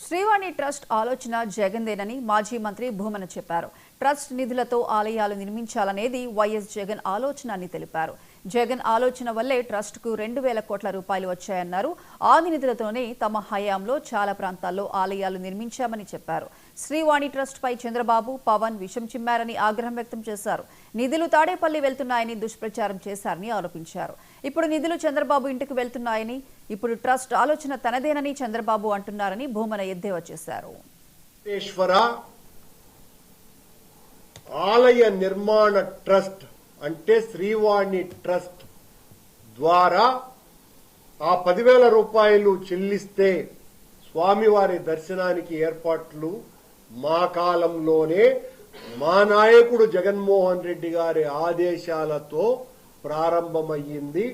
Srivani trust ఆలోచన జగన్దేనని మాజీ మంత్రి భూమన చెప్పారు. ట్రస్ట్ నిధులతో ఆలయాలు నిర్మించాలనేది వైఎస్ జగన్ ఆలోచన అని తెలిపారు. జగన్ ఆలోచన వల్లే ట్రస్ట్కు 2,000 కోట్ల రూపాయలు వచ్చాయన్నారు. ఆ నిధులతోనే తమ హయాంలో చాలా ప్రాంతాల్లో ఆలయాలు నిర్మించామని చెప్పారు. శ్రీవాణి ట్రస్ట్ పై చంద్రబాబు, పవన్ విషం చిమ్మారని ఆగ్రహం వ్యక్తం చేశారు. నిధులు తాడేపల్లి వెళ్తున్నాయని దుష్ప్రచారం చేశారని ఆరోపించారు. ఇప్పుడు నిధులు చంద్రబాబు ఇంటికి వెళ్తున్నాయని, ఇప్పుడు ట్రస్ట్ ఆలోచన తనదేనని చంద్రబాబు అంటున్నారని భూమన ఎద్దేవా చేశారు. ఆలయ నిర్మాణ ట్రస్ట్ అంటే శ్రీవాణి ట్రస్ట్ ద్వారా ఆ 10,000 రూపాయలు చెల్లిస్తే స్వామివారి దర్శనానికి ఏర్పాట్లు మా కాలంలోనే మా నాయకుడు జగన్మోహన్ రెడ్డి గారి ఆదేశాలతో ప్రారంభమయ్యింది.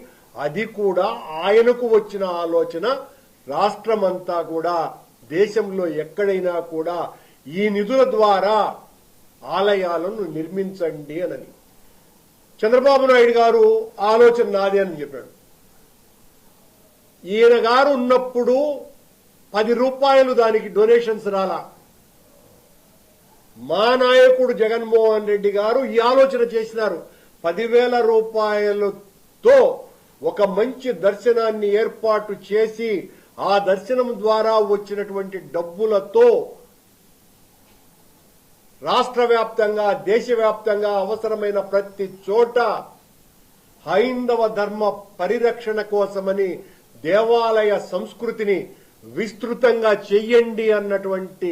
అది కూడా ఆయనకు వచ్చిన ఆలోచన. రాష్ట్రమంతా కూడా, దేశంలో ఎక్కడైనా కూడా ఈ నిధుల ద్వారా ఆలయాలను నిర్మించండి అని చంద్రబాబు నాయుడు గారు ఆలోచన నాదే అని చెప్పాడు. ఈయన గారు ఉన్నప్పుడు 10 రూపాయలు దానికి డొనేషన్స్ రాలా. మా నాయకుడు జగన్మోహన్ రెడ్డి గారు ఈ ఆలోచన చేసినారు. 10,000 రూపాయలతో ఒక మంచి దర్శనాన్ని ఏర్పాటు చేసి ఆ దర్శనం ద్వారా వచ్చినటువంటి డబ్బులతో రాష్ట్ర వ్యాప్తంగా, దేశవ్యాప్తంగా అవసరమైన ప్రతి చోట హైందవ ధర్మ పరిరక్షణ కోసమని దేవాలయ సంస్కృతిని విస్తృతంగా చెయ్యండి అన్నటువంటి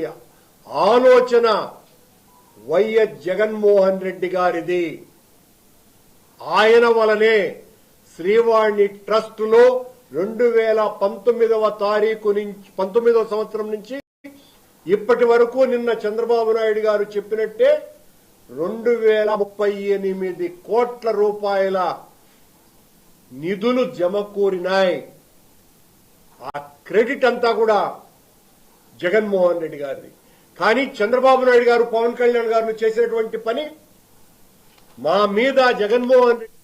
ఆలోచన వైఎస్ జగన్మోహన్ రెడ్డి గారిది. ఆయన వలనే శ్రీవాణి ట్రస్టులో 2019వ సంవత్సరం నుంచి ఇప్పటి వరకు నిన్న చంద్రబాబు నాయుడు గారు చెప్పినట్టే 2,038 కోట్ల రూపాయల నిధులు జమకూరినాయి. ఆ క్రెడిట్ అంతా కూడా జగన్మోహన్ రెడ్డి గారిది. కానీ చంద్రబాబు నాయుడు గారు, పవన్ కళ్యాణ్ గారు చేసినటువంటి పని మా మీద జగన్మోహన్ రెడ్డి